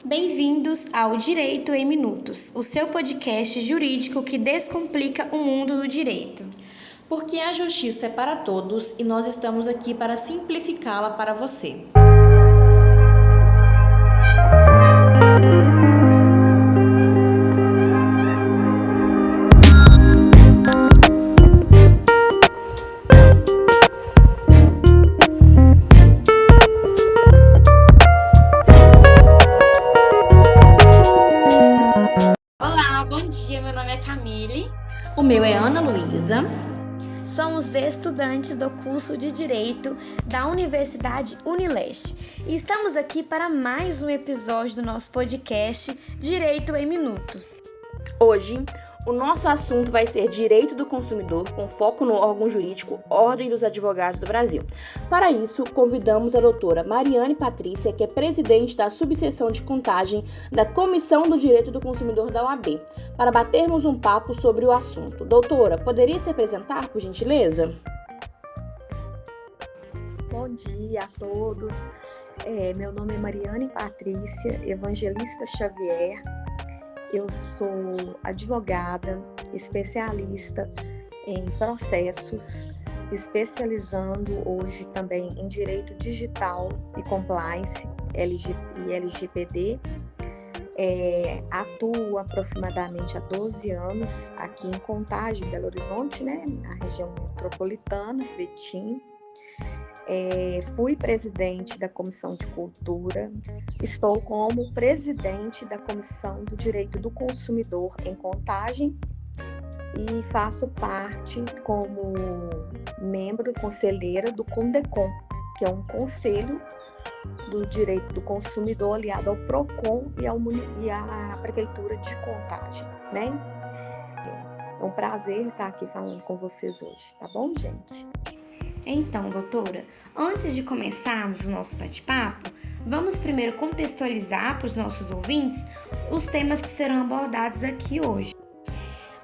Bem-vindos ao Direito em Minutos, o seu podcast jurídico que descomplica o mundo do direito. Porque a justiça é para todos e nós estamos aqui para simplificá-la para você. Olá, bom dia, meu nome é Camille. O meu é Ana Luísa. Somos estudantes do curso de Direito da Universidade Unileste e estamos aqui para mais um episódio do nosso podcast Direito em Minutos. Hoje, o nosso assunto vai ser Direito do Consumidor, com foco no órgão jurídico Ordem dos Advogados do Brasil. Para isso, convidamos a doutora Mariane Patrícia, que é presidente da subseção de Contagem da Comissão do Direito do Consumidor da OAB, para batermos um papo sobre o assunto. Doutora, poderia se apresentar, por gentileza? Bom dia a todos. Meu nome é Mariane Patrícia Evangelista Xavier. Eu sou advogada, especialista em processos, especializando hoje também em Direito Digital e Compliance e LGPD. Atuo aproximadamente há 12 anos aqui em Contagem, Belo Horizonte, na região metropolitana, Betim. Fui presidente da Comissão de Cultura, estou como presidente da Comissão do Direito do Consumidor em Contagem e faço parte como membro conselheira do CONDECOM, que é um conselho do direito do consumidor aliado ao PROCON e à Prefeitura de Contagem, É um prazer estar aqui falando com vocês hoje, tá bom, gente? Então, doutora, antes de começarmos o nosso bate-papo, vamos primeiro contextualizar para os nossos ouvintes os temas que serão abordados aqui hoje.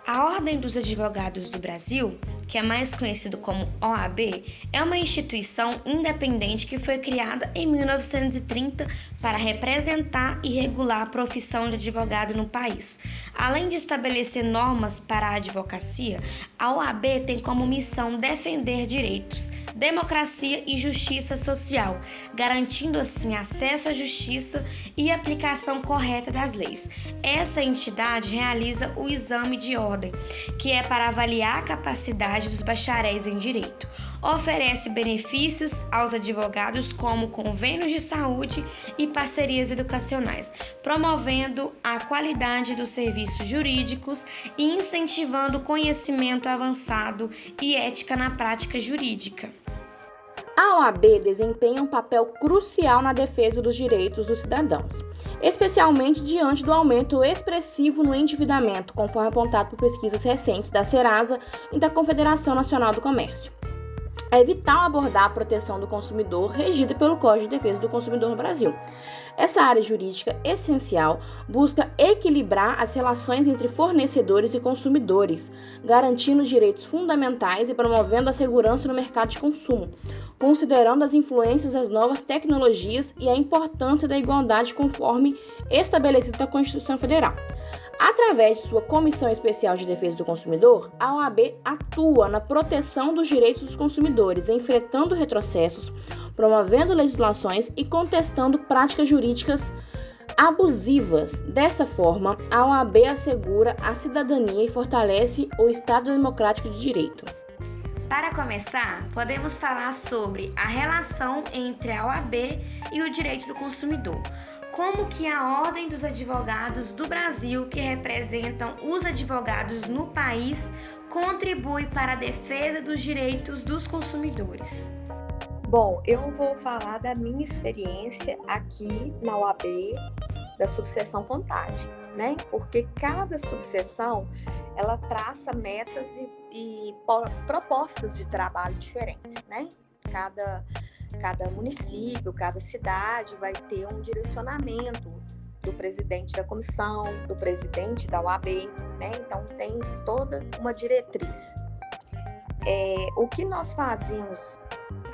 A Ordem dos Advogados do Brasil, que é mais conhecido como OAB, é uma instituição independente que foi criada em 1930 para representar e regular a profissão de advogado no país. Além de estabelecer normas para a advocacia, a OAB tem como missão defender direitos, democracia e justiça social, garantindo assim acesso à justiça e aplicação correta das leis. Essa entidade realiza o exame de ordem, que é para avaliar a capacidade dos bacharéis em direito. Oferece benefícios aos advogados como convênios de saúde e parcerias educacionais, promovendo a qualidade dos serviços jurídicos e incentivando o conhecimento avançado e ética na prática jurídica. A OAB desempenha um papel crucial na defesa dos direitos dos cidadãos, especialmente diante do aumento expressivo no endividamento, conforme apontado por pesquisas recentes da Serasa e da Confederação Nacional do Comércio. É vital abordar a proteção do consumidor regida pelo Código de Defesa do Consumidor no Brasil. Essa área jurídica essencial busca equilibrar as relações entre fornecedores e consumidores, garantindo os direitos fundamentais e promovendo a segurança no mercado de consumo, considerando as influências das novas tecnologias e a importância da igualdade conforme estabelecido na Constituição Federal. Através de sua Comissão Especial de Defesa do Consumidor, a OAB atua na proteção dos direitos dos consumidores, enfrentando retrocessos, promovendo legislações e contestando práticas jurídicas abusivas. Dessa forma, a OAB assegura a cidadania e fortalece o Estado Democrático de Direito. Para começar, podemos falar sobre a relação entre a OAB e o direito do consumidor. Como que a Ordem dos Advogados do Brasil, que representam os advogados no país, contribui para a defesa dos direitos dos consumidores? Bom, eu vou falar da minha experiência aqui na OAB da subseção Contagem, Porque cada subseção, ela traça metas e propostas de trabalho diferentes, Cada município, cada cidade vai ter um direcionamento do presidente da comissão, do presidente da OAB, Então tem toda uma diretriz. O que nós fazemos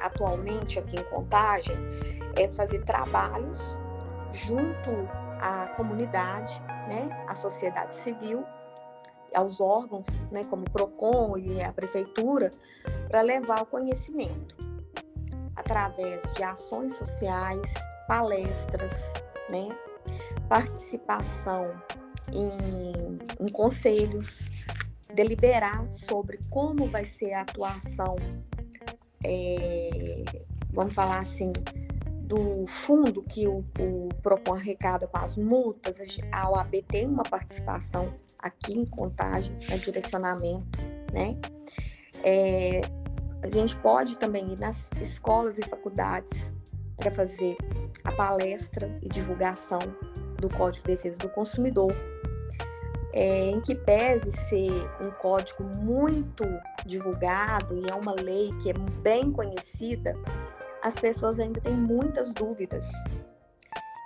atualmente aqui em Contagem é fazer trabalhos junto à comunidade, né, à sociedade civil, aos órgãos, né, como o PROCON e a Prefeitura, para levar o conhecimento através de ações sociais, palestras, né, participação em conselhos, deliberar sobre como vai ser a atuação, vamos falar assim, do fundo que o PROCON arrecada com as multas. A OAB tem uma participação aqui em Contagem, no direcionamento, né? A gente pode também ir nas escolas e faculdades para fazer a palestra e divulgação do Código de Defesa do Consumidor, em que pese ser um código muito divulgado e é uma lei que é bem conhecida, as pessoas ainda têm muitas dúvidas.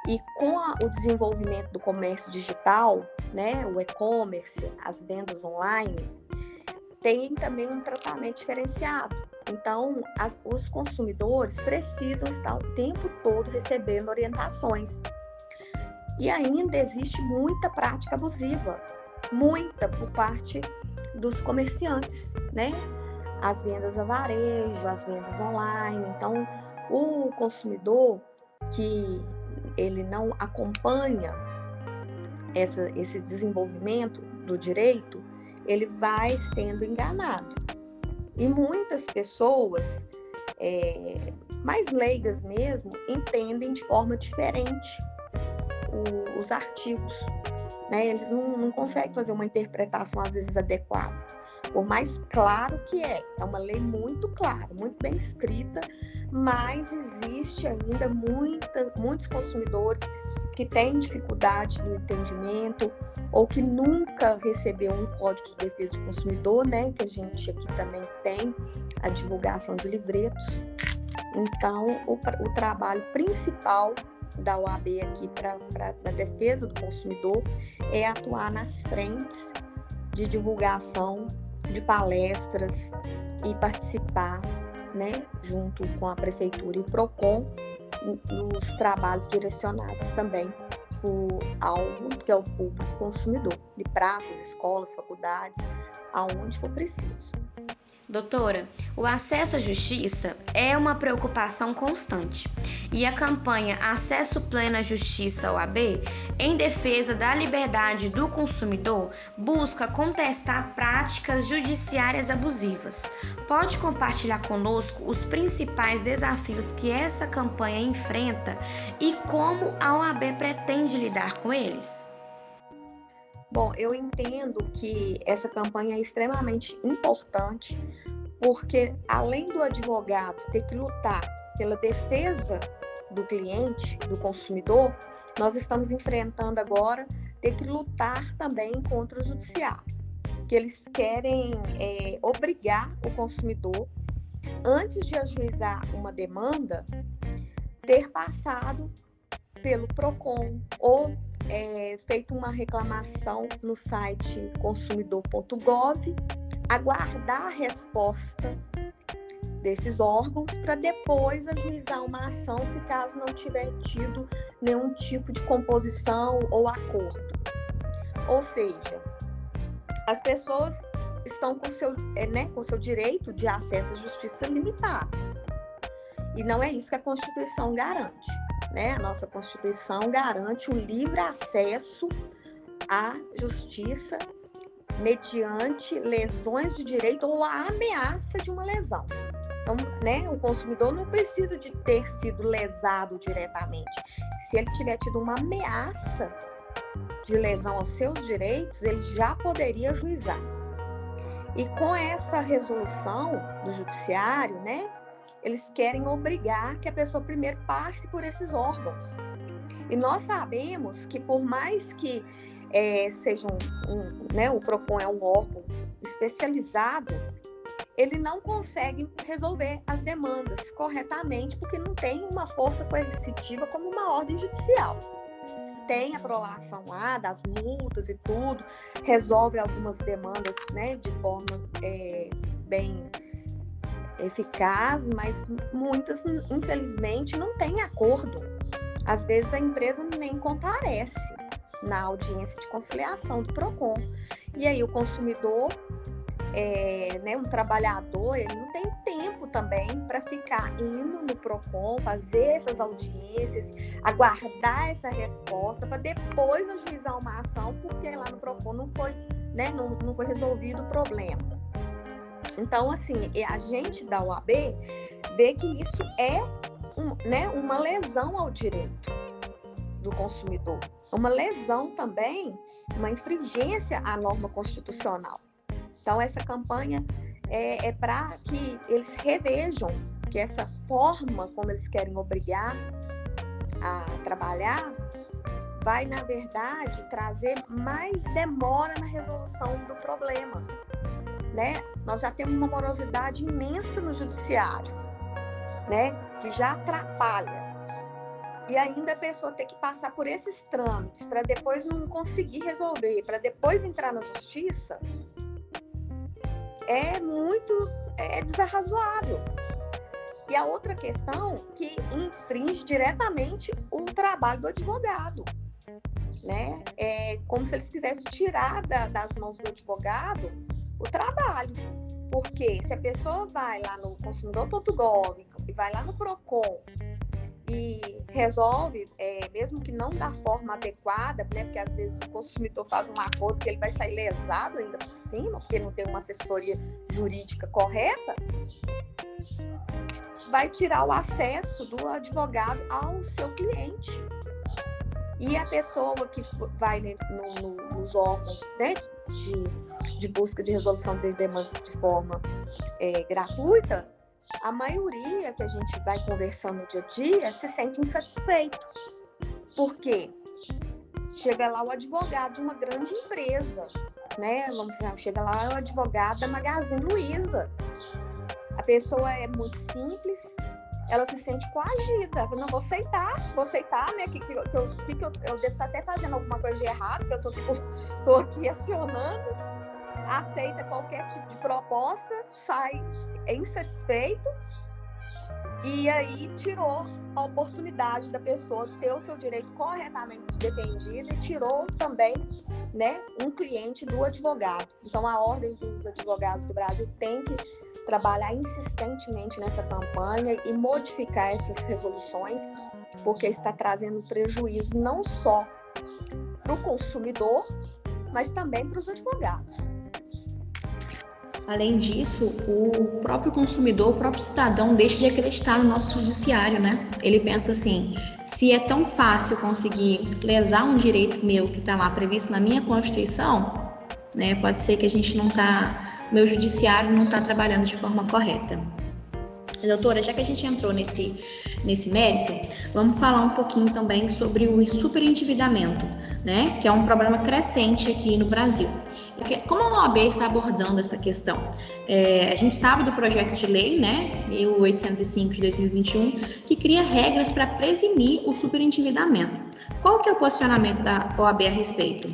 E com o desenvolvimento do comércio digital, né, o e-commerce, as vendas online, tem também um tratamento diferenciado. Então, os consumidores precisam estar o tempo todo recebendo orientações. E ainda existe muita prática abusiva, muita por parte dos comerciantes, né? As vendas a varejo, as vendas online. Então, o consumidor que ele não acompanha esse desenvolvimento do direito, ele vai sendo enganado. E muitas pessoas, mais leigas mesmo, entendem de forma diferente os artigos, né? Eles não conseguem fazer uma interpretação, às vezes, adequada. Por mais claro que é uma lei muito clara, muito bem escrita, mas existe ainda muitos consumidores que têm dificuldade no entendimento ou que nunca recebeu um Código de Defesa do Consumidor, né? Que a gente aqui também tem a divulgação de livretos. Então, o trabalho principal da OAB aqui para a defesa do consumidor é atuar nas frentes de divulgação de palestras e participar, né, junto com a Prefeitura e o PROCON, nos trabalhos direcionados também para o alvo, que é o público consumidor, de praças, escolas, faculdades, aonde for preciso. Doutora, o acesso à justiça é uma preocupação constante e a campanha Acesso Pleno à Justiça OAB, em defesa da liberdade do consumidor, busca contestar práticas judiciárias abusivas. Pode compartilhar conosco os principais desafios que essa campanha enfrenta e como a OAB pretende lidar com eles? Bom, eu entendo que essa campanha é extremamente importante, porque além do advogado ter que lutar pela defesa do cliente, do consumidor, nós estamos enfrentando agora ter que lutar também contra o judiciário, que eles querem obrigar o consumidor, antes de ajuizar uma demanda, ter passado pelo PROCON ou feito uma reclamação no site consumidor.gov, aguardar a resposta desses órgãos para depois ajuizar uma ação, se caso não tiver tido nenhum tipo de composição ou acordo. Ou seja, as pessoas estão com seu direito de acesso à justiça limitado. E não é isso que a Constituição garante. Né? A nossa Constituição garante o livre acesso à justiça mediante lesões de direito ou a ameaça de uma lesão. Então, né, o consumidor não precisa de ter sido lesado diretamente. Se ele tiver tido uma ameaça de lesão aos seus direitos, ele já poderia ajuizar. E com essa resolução do judiciário, né, eles querem obrigar que a pessoa primeiro passe por esses órgãos. E nós sabemos que por mais que o PROCON é um órgão especializado, ele não consegue resolver as demandas corretamente, porque não tem uma força coercitiva como uma ordem judicial. Tem a prolação lá das multas e tudo, resolve algumas demandas, né, de forma bem eficaz, mas muitas, infelizmente, não têm acordo. Às vezes a empresa nem comparece na audiência de conciliação do PROCON. E aí o consumidor, né, um trabalhador, ele não tem tempo também para ficar indo no PROCON, fazer essas audiências, aguardar essa resposta para depois ajuizar uma ação, porque lá no PROCON não foi, né, não foi resolvido o problema. Então, assim, a gente da OAB vê que isso é né, uma lesão ao direito do consumidor, uma lesão também, uma infringência à norma constitucional. Então, essa campanha é para que eles revejam que essa forma como eles querem obrigar a trabalhar vai, na verdade, trazer mais demora na resolução do problema, né? Nós já temos uma morosidade imensa no judiciário, né? Que já atrapalha. E ainda a pessoa ter que passar por esses trâmites para depois não conseguir resolver, para depois entrar na justiça, é desarrazoável. E a outra questão que infringe diretamente o trabalho do advogado, né? É como se eles quisessem tirar das mãos do advogado o trabalho. Porque se a pessoa vai lá no consumidor.gov e vai lá no PROCON e resolve, mesmo que não da forma adequada, né? Porque às vezes o consumidor faz um acordo que ele vai sair lesado ainda por cima, porque não tem uma assessoria jurídica correta, vai tirar o acesso do advogado ao seu cliente. E a pessoa que vai nos órgãos, né, de busca de resolução de demandas de forma gratuita, a maioria que a gente vai conversando no dia a dia se sente insatisfeito. Por quê? Chega lá o advogado de uma grande empresa, né? Vamos dizer, chega lá o advogado da Magazine Luiza. A pessoa é muito simples, ela se sente coagida. Não, vou aceitar, né? Que eu devo estar até fazendo alguma coisa de errado, que eu estou aqui acionando, aceita qualquer tipo de proposta, sai insatisfeito, e aí tirou a oportunidade da pessoa ter o seu direito corretamente defendido e tirou também, né, um cliente do advogado. Então, a Ordem dos Advogados do Brasil tem que trabalhar insistentemente nessa campanha e modificar essas resoluções, porque está trazendo prejuízo não só para o consumidor, mas também para os advogados. Além disso, o próprio consumidor, o próprio cidadão deixa de acreditar no nosso judiciário, né? Ele pensa assim, se é tão fácil conseguir lesar um direito meu que está lá previsto na minha Constituição, né? Pode ser que a gente meu judiciário não está trabalhando de forma correta. Doutora, já que a gente entrou nesse mérito, vamos falar um pouquinho também sobre o superendividamento, né? Que é um problema crescente aqui no Brasil. Como a OAB está abordando essa questão? A gente sabe do projeto de lei, né, 1805 de 2021, que cria regras para prevenir o superendividamento. Qual que é o posicionamento da OAB a respeito?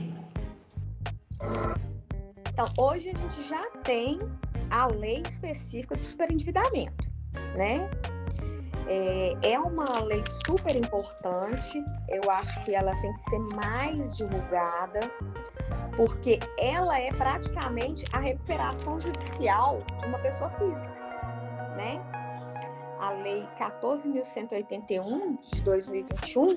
Então, hoje a gente já tem a lei específica do superendividamento, né? É uma lei super importante, eu acho que ela tem que ser mais divulgada, porque ela é praticamente a recuperação judicial de uma pessoa física, né? A Lei 14.181 de 2021,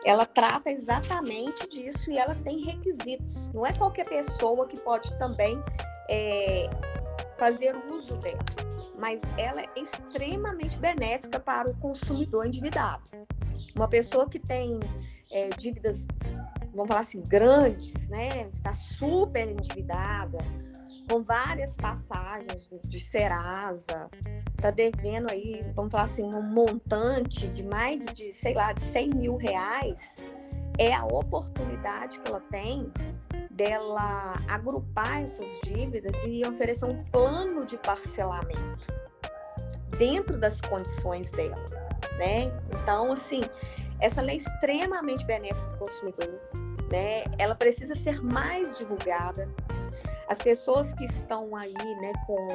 ela trata exatamente disso e ela tem requisitos. Não é qualquer pessoa que pode também fazer uso dela, mas ela é extremamente benéfica para o consumidor endividado. Uma pessoa que tem dívidas, vamos falar assim, grandes, né? Está super endividada, com várias passagens de Serasa, está devendo aí, vamos falar assim, um montante de mais de, sei lá, de 100 mil reais, é a oportunidade que ela tem dela agrupar essas dívidas e oferecer um plano de parcelamento dentro das condições dela, né? Então, assim, essa lei é extremamente benéfica para o consumidor, né? Ela precisa ser mais divulgada. As pessoas que estão aí, né, com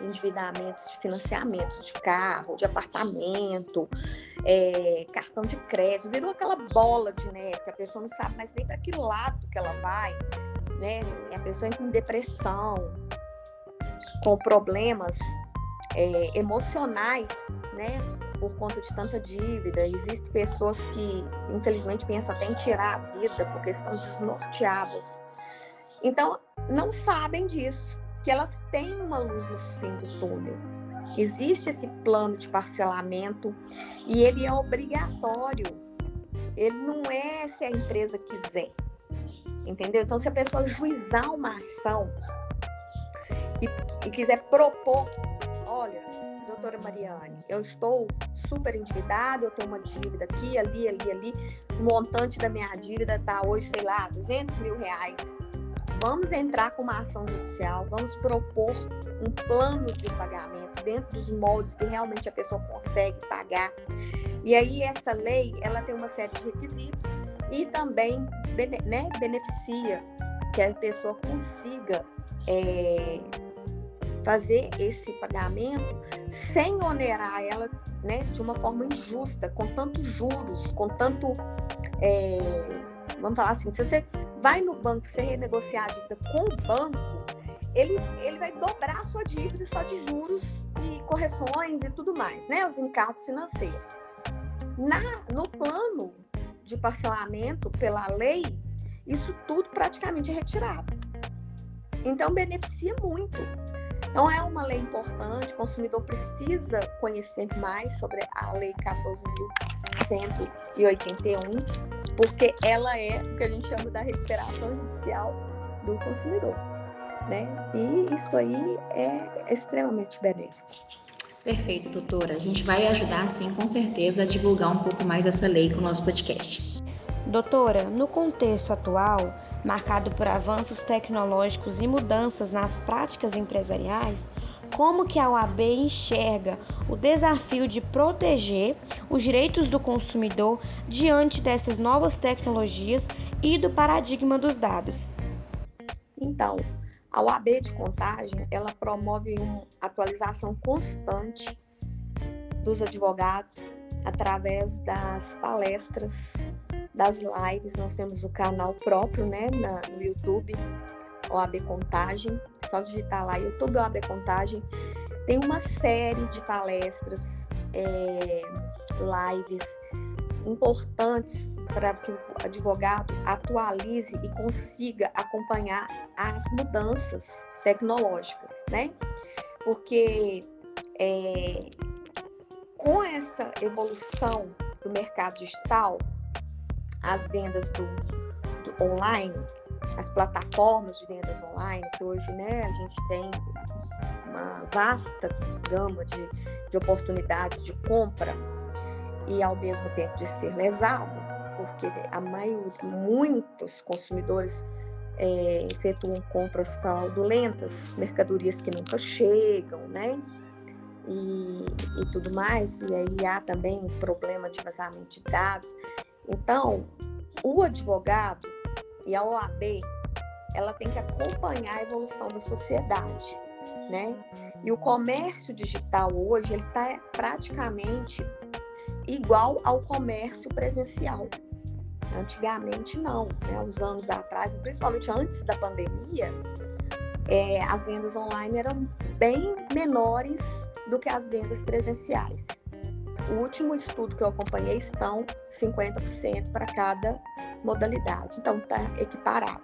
endividamentos de financiamentos de carro, de apartamento, cartão de crédito, virou aquela bola de neve que a pessoa não sabe mais nem para que lado que ela vai, né? A pessoa entra em depressão, com problemas emocionais, né? Por conta de tanta dívida. Existem pessoas que, infelizmente, pensam até em tirar a vida porque estão desnorteadas. Então, não sabem disso, que elas têm uma luz no fim do túnel. Existe esse plano de parcelamento e ele é obrigatório. Ele não é se a empresa quiser, entendeu? Então, se a pessoa juizar uma ação e quiser propor, olha, doutora Mariane, eu estou super endividada, eu tenho uma dívida aqui, ali, o montante da minha dívida está hoje, sei lá, R$200 mil. Vamos entrar com uma ação judicial, vamos propor um plano de pagamento dentro dos moldes que realmente a pessoa consegue pagar. E aí essa lei, ela tem uma série de requisitos e também beneficia que a pessoa consiga fazer esse pagamento sem onerar ela, né, de uma forma injusta, com tantos juros, com tanto... vamos falar assim, se você vai no banco, você renegociar a dívida com o banco, ele vai dobrar a sua dívida só de juros e correções e tudo mais, né? Os encargos financeiros. No plano de parcelamento pela lei, isso tudo praticamente é retirado. Então, beneficia muito. Então, é uma lei importante, o consumidor precisa conhecer mais sobre a Lei 14.181, porque ela é o que a gente chama da recuperação judicial do consumidor, né? E isso aí é extremamente benéfico. Perfeito, doutora. A gente vai ajudar, sim, com certeza, a divulgar um pouco mais essa lei com o nosso podcast. Doutora, no contexto atual, marcado por avanços tecnológicos e mudanças nas práticas empresariais, como que a OAB enxerga o desafio de proteger os direitos do consumidor diante dessas novas tecnologias e do paradigma dos dados? Então, a OAB de Contagem, ela promove uma atualização constante dos advogados através das palestras, das lives. Nós temos o canal próprio, né, no YouTube, OAB Contagem, só digitar lá, YouTube OAB Contagem. Tem uma série de palestras, lives importantes para que o advogado atualize e consiga acompanhar as mudanças tecnológicas, né? Porque com essa evolução do mercado digital, as vendas do online, as plataformas de vendas online, que hoje, né, a gente tem uma vasta gama de oportunidades de compra e ao mesmo tempo de ser lesado, porque muitos consumidores efetuam compras fraudulentas, mercadorias que nunca chegam, né? E tudo mais, e aí há também um problema de vazamento de dados. Então, o advogado e a OAB, ela tem que acompanhar a evolução da sociedade, né? E o comércio digital hoje, ele está praticamente igual ao comércio presencial. Antigamente não, né? Uns anos atrás, principalmente antes da pandemia, as vendas online eram bem menores do que as vendas presenciais. O último estudo que eu acompanhei estão 50% para cada modalidade, então está equiparado.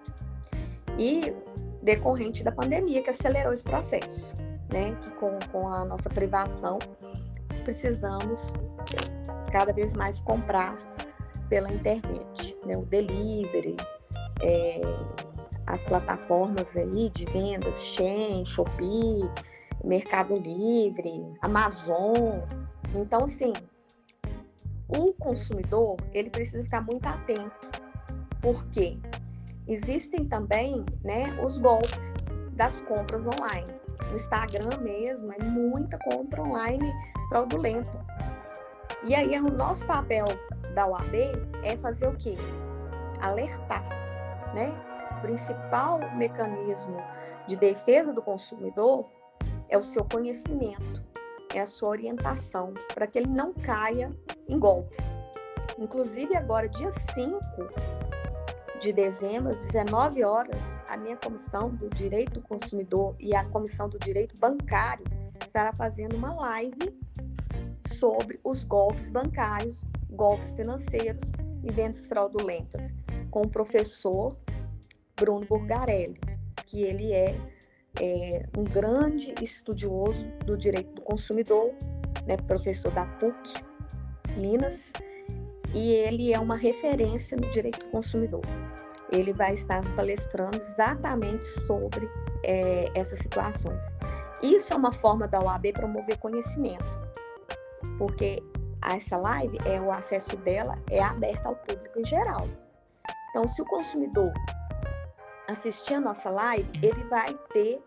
E decorrente da pandemia que acelerou esse processo, né? Que com a nossa privação precisamos cada vez mais comprar pela internet, né? O delivery, as plataformas aí de vendas, Shein, Shopee, Mercado Livre, Amazon. Então, assim, o consumidor, ele precisa ficar muito atento, porque existem também, né, os golpes das compras online. No Instagram mesmo, é muita compra online fraudulenta. E aí, o nosso papel da OAB é fazer o quê? Alertar, né? O principal mecanismo de defesa do consumidor é o seu conhecimento, é a sua orientação, para que ele não caia em golpes. Inclusive, agora, dia 5 de dezembro, às 19 horas, a minha comissão do Direito do Consumidor e a comissão do Direito Bancário estará fazendo uma live sobre os golpes bancários, golpes financeiros e vendas fraudulentas, com o professor Bruno Burgarelli, que ele é um grande estudioso do direito do consumidor, né, professor da PUC, Minas, e ele é uma referência no direito do consumidor. Ele vai estar palestrando exatamente sobre essas situações. Isso é uma forma da OAB promover conhecimento, porque essa live, o acesso dela é aberto ao público em geral. Então, se o consumidor assistir a nossa live, ele vai ter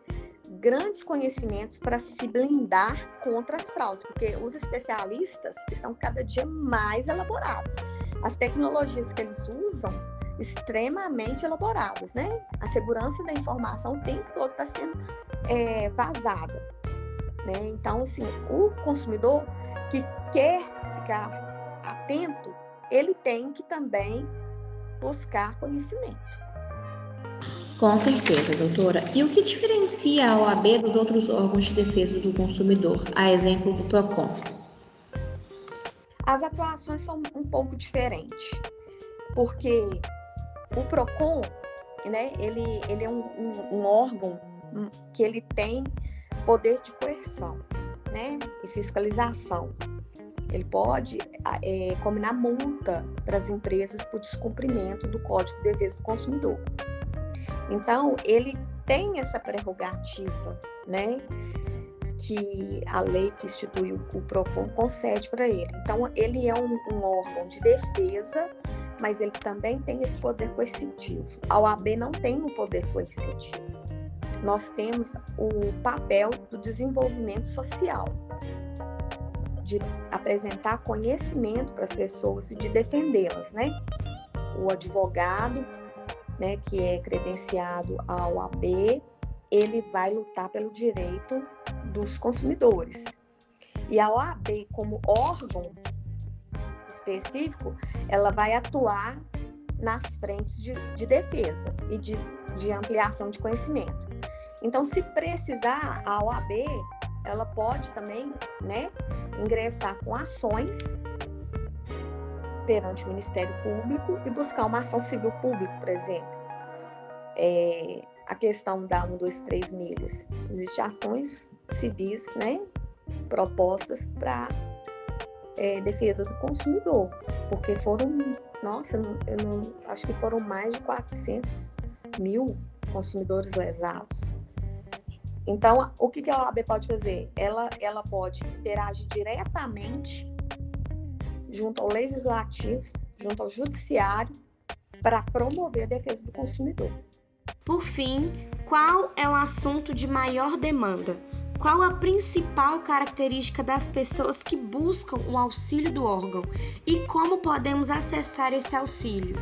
grandes conhecimentos para se blindar contra as fraudes, porque os especialistas estão cada dia mais elaborados. As tecnologias que eles usam, extremamente elaboradas, né? A segurança da informação o tempo todo está sendo vazada, né? Então, assim, o consumidor que quer ficar atento, ele tem que também buscar conhecimento. Com certeza, doutora. E o que diferencia a OAB dos outros órgãos de defesa do consumidor, a exemplo do PROCON? As atuações são um pouco diferentes, porque o PROCON, né, ele é um órgão que ele tem poder de coerção, né, e fiscalização. Ele pode combinar multa para as empresas por descumprimento do Código de Defesa do Consumidor. Então, ele tem essa prerrogativa, né, que a lei que institui o PROCON concede para ele. Então, ele é um órgão de defesa, mas ele também tem esse poder coercitivo. A OAB não tem um poder coercitivo. Nós temos o papel do desenvolvimento social, de apresentar conhecimento para as pessoas e de defendê-las, né? O advogado, né, que é credenciado à OAB, ele vai lutar pelo direito dos consumidores. E a OAB, como órgão específico, ela vai atuar nas frentes de defesa e de ampliação de conhecimento. Então, se precisar, a OAB, ela pode também, né, ingressar com ações perante o Ministério Público e buscar uma ação civil pública, por exemplo. A questão da 123 milhas. Existem ações civis, né, propostas para defesa do consumidor, porque foram, acho que foram mais de 400 mil consumidores lesados. Então, o que a OAB pode fazer? Ela pode interagir diretamente junto ao Legislativo, junto ao Judiciário, para promover a defesa do consumidor. Por fim, qual é o assunto de maior demanda? Qual a principal característica das pessoas que buscam o auxílio do órgão? E como podemos acessar esse auxílio?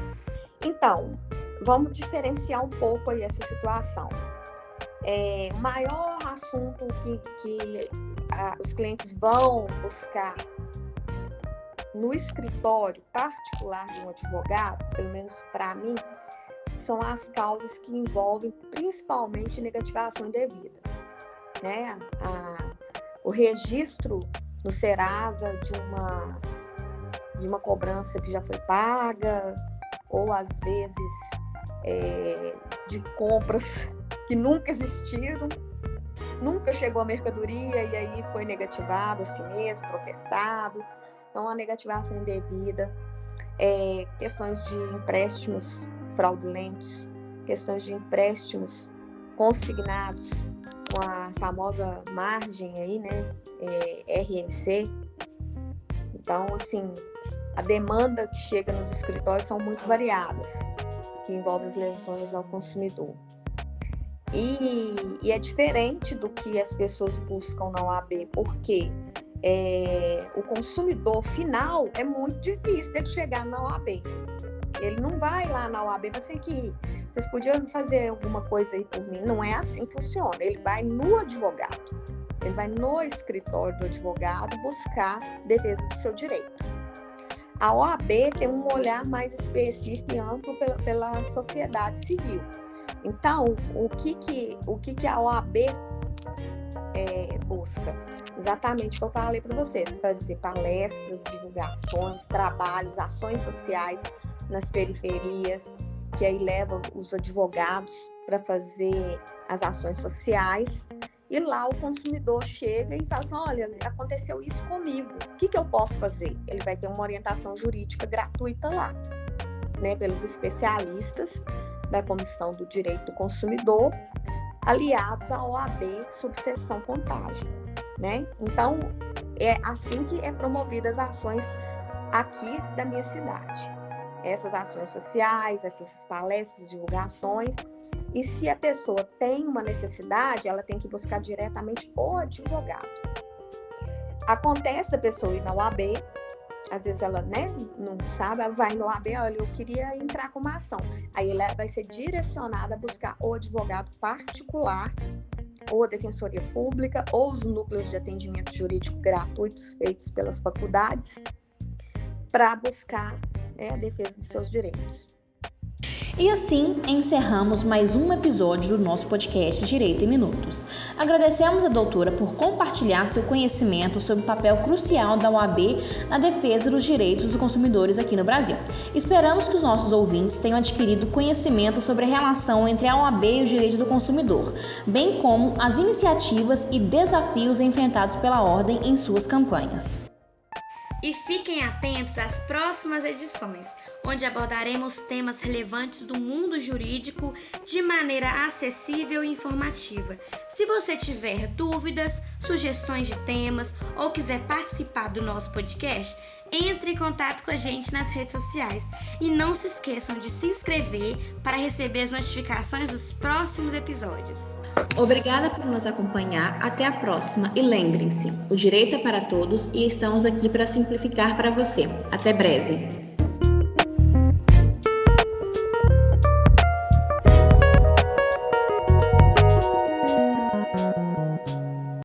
Então, vamos diferenciar um pouco aí essa situação. O maior assunto que os clientes vão buscar no escritório particular de um advogado, pelo menos para mim, são as causas que envolvem principalmente negativação indevida, né? O registro no Serasa de uma cobrança que já foi paga, ou às vezes de compras que nunca existiram, nunca chegou a mercadoria e aí foi negativado assim mesmo, protestado. Então, a negativação indevida, questões de empréstimos fraudulentos, questões de empréstimos consignados com a famosa margem aí, né, RMC. Então, assim, a demanda que chega nos escritórios são muito variadas, que envolvem as lesões ao consumidor. E é diferente do que as pessoas buscam na OAB, porque o consumidor final é muito difícil de chegar na OAB. Ele não vai lá na OAB, você que vocês podiam fazer alguma coisa aí por mim. Não é assim que funciona. Ele vai no advogado. Ele vai no escritório do advogado buscar defesa do seu direito. A OAB tem um olhar mais específico e amplo pela sociedade civil. Então, o que a OAB busca? Exatamente o que eu falei para vocês: fazer palestras, divulgações, trabalhos, ações sociais nas periferias, que aí leva os advogados para fazer as ações sociais. E lá o consumidor chega e fala assim: olha, aconteceu isso comigo, o que eu posso fazer? Ele vai ter uma orientação jurídica gratuita lá, né, pelos especialistas da Comissão do Direito do Consumidor, aliados à OAB subseção Contagem, né? Então, é assim que é promovidas as ações aqui da minha cidade. Essas ações sociais, essas palestras, divulgações. E se a pessoa tem uma necessidade, ela tem que buscar diretamente o advogado. Acontece da pessoa ir na OAB, às vezes ela, né, não sabe, ela vai na OAB: olha, eu queria entrar com uma ação. Aí ela vai ser direcionada a buscar o advogado particular, ou a Defensoria Pública, ou os núcleos de atendimento jurídico gratuitos feitos pelas faculdades, para buscar a defesa dos seus direitos. E assim encerramos mais um episódio do nosso podcast Direito em Minutos. Agradecemos a doutora por compartilhar seu conhecimento sobre o papel crucial da OAB na defesa dos direitos dos consumidores aqui no Brasil. Esperamos que os nossos ouvintes tenham adquirido conhecimento sobre a relação entre a OAB e os direitos do consumidor, bem como as iniciativas e desafios enfrentados pela Ordem em suas campanhas. E fiquem atentos às próximas edições, onde abordaremos temas relevantes do mundo jurídico de maneira acessível e informativa. Se você tiver dúvidas, sugestões de temas ou quiser participar do nosso podcast, entre em contato com a gente nas redes sociais. E não se esqueçam de se inscrever para receber as notificações dos próximos episódios. Obrigada por nos acompanhar. Até a próxima. E lembrem-se, o direito é para todos e estamos aqui para simplificar para você. Até breve.